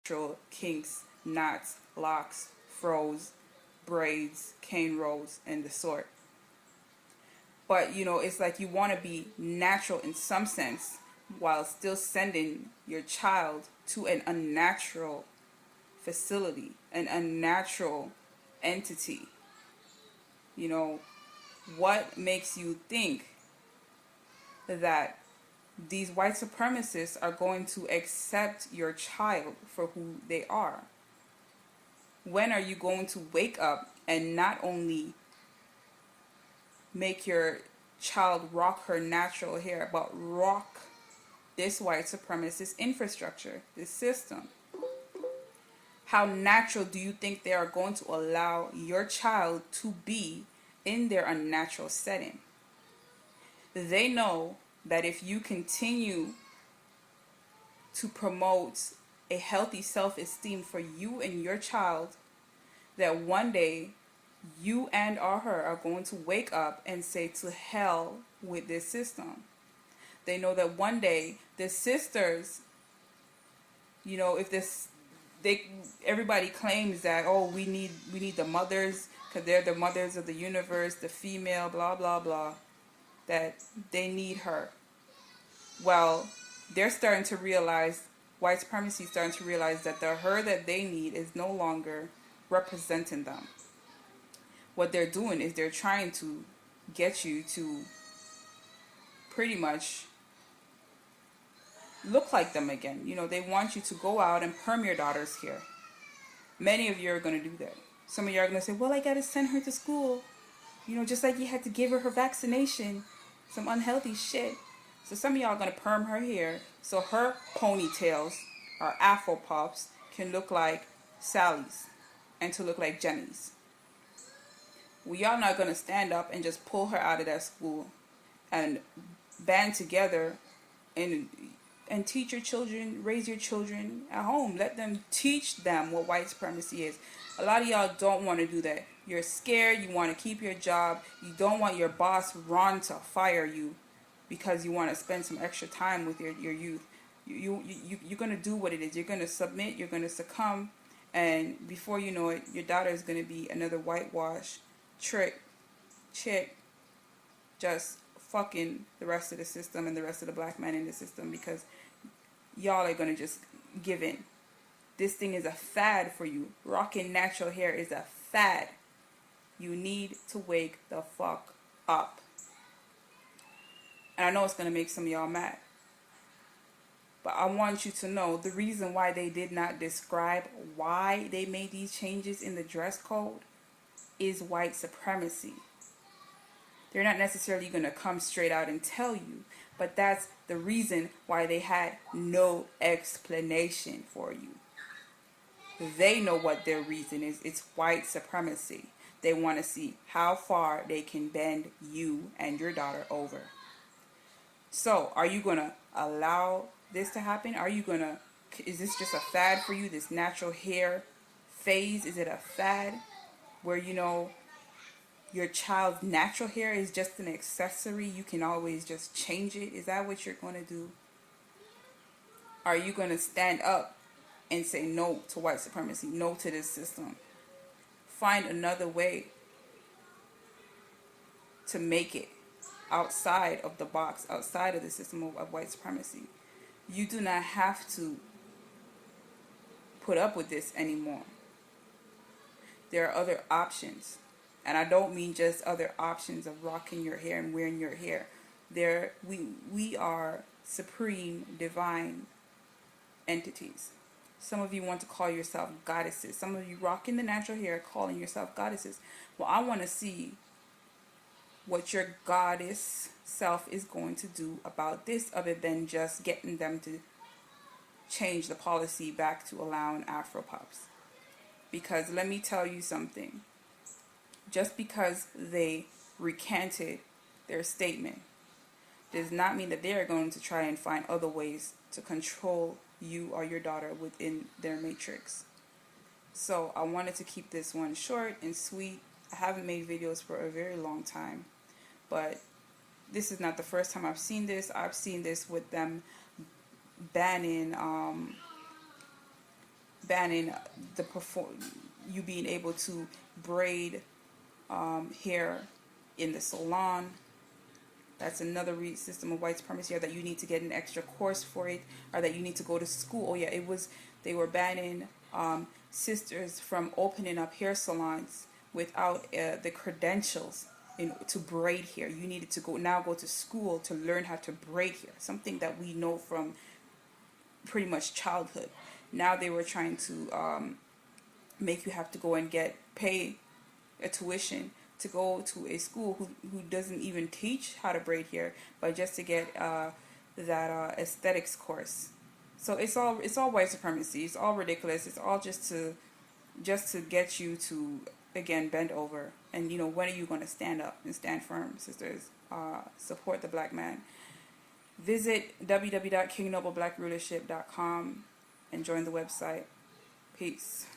natural kinks, knots, locks, froze, braids, cane rolls, and the sort. But it's like you want to be natural in some sense while still sending your child to an unnatural facility, an unnatural entity. What makes you think that these white supremacists are going to accept your child for who they are? When are you going to wake up and not only make your child rock her natural hair, but rock this white supremacist infrastructure, this system? How natural do you think they are going to allow your child to be in their unnatural setting? They know that if you continue to promote a healthy self-esteem for you and your child, that one day you and or her are going to wake up and say to hell with this system. They know that one day the sisters, if everybody claims that, oh, we need the mothers because they're the mothers of the universe, the female, blah blah blah, that they need her. Well, they're starting to realize, white supremacy is starting to realize that the her that they need is no longer representing them. What they're doing is they're trying to get you to pretty much look like them again. They want you to go out and perm your daughter's hair. Many of you are going to do that. Some of you are going to say, well, I got to send her to school. Just like you had to give her vaccination. Some unhealthy shit. So some of y'all are going to perm her hair so her ponytails or Afro pops can look like Sally's and to look like Jenny's. Well, y'all not going to stand up and just pull her out of that school and band together and teach your children, raise your children at home. Let them teach them what white supremacy is. A lot of y'all don't want to do that. You're scared. You want to keep your job. You don't want your boss, Ron, to fire you because you want to spend some extra time with your youth. You're going to do what it is. You're going to submit. You're going to succumb. And before you know it, your daughter is going to be another whitewash trick chick just fucking the rest of the system and the rest of the black men in the system because y'all are going to just give in. This thing is a fad for you. Rocking natural hair is a fad. You need to wake the fuck up. And I know it's going to make some of y'all mad. But I want you to know the reason why they did not describe why they made these changes in the dress code is white supremacy. They're not necessarily going to come straight out and tell you, but that's the reason why they had no explanation for you. They know what their reason is. It's white supremacy. They want to see how far they can bend you and your daughter over. So, are you going to allow this to happen? Is this just a fad for you, this natural hair phase? Is it a fad where, your child's natural hair is just an accessory? You can always just change it. Is that what you're going to do? Are you going to stand up and say no to white supremacy, no to this system? Find another way to make it outside of the box, outside of the system of white supremacy. You do not have to put up with this anymore. There are other options. And I don't mean just other options of rocking your hair and wearing your hair. We are supreme, divine entities. Some of you want to call yourself goddesses. Some of you rocking the natural hair, calling yourself goddesses. Well, I want to see what your goddess self is going to do about this, other than just getting them to change the policy back to allowing Afro pops. Because let me tell you something. Just because they recanted their statement does not mean that they are going to try and find other ways to control you or your daughter within their matrix. So I wanted to keep this one short and sweet. I haven't made videos for a very long time, but this is not the first time I've seen this. I've seen this with them banning banning you being able to braid hair in the salon. That's another system of white supremacy, or that you need to get an extra course for it, or that you need to go to school. Oh yeah, they were banning sisters from opening up hair salons without the credentials to braid hair. You needed to go to school to learn how to braid hair, something that we know from pretty much childhood. Now they were trying to make you have to go and pay a tuition to go to a school who doesn't even teach how to braid hair, but just to get that aesthetics course. So it's all white supremacy. It's all ridiculous. It's all just to get you to, again, bend over. And when are you going to stand up and stand firm, sisters? Support the black man. Visit www.kingnobleblackrulership.com and join the website. Peace.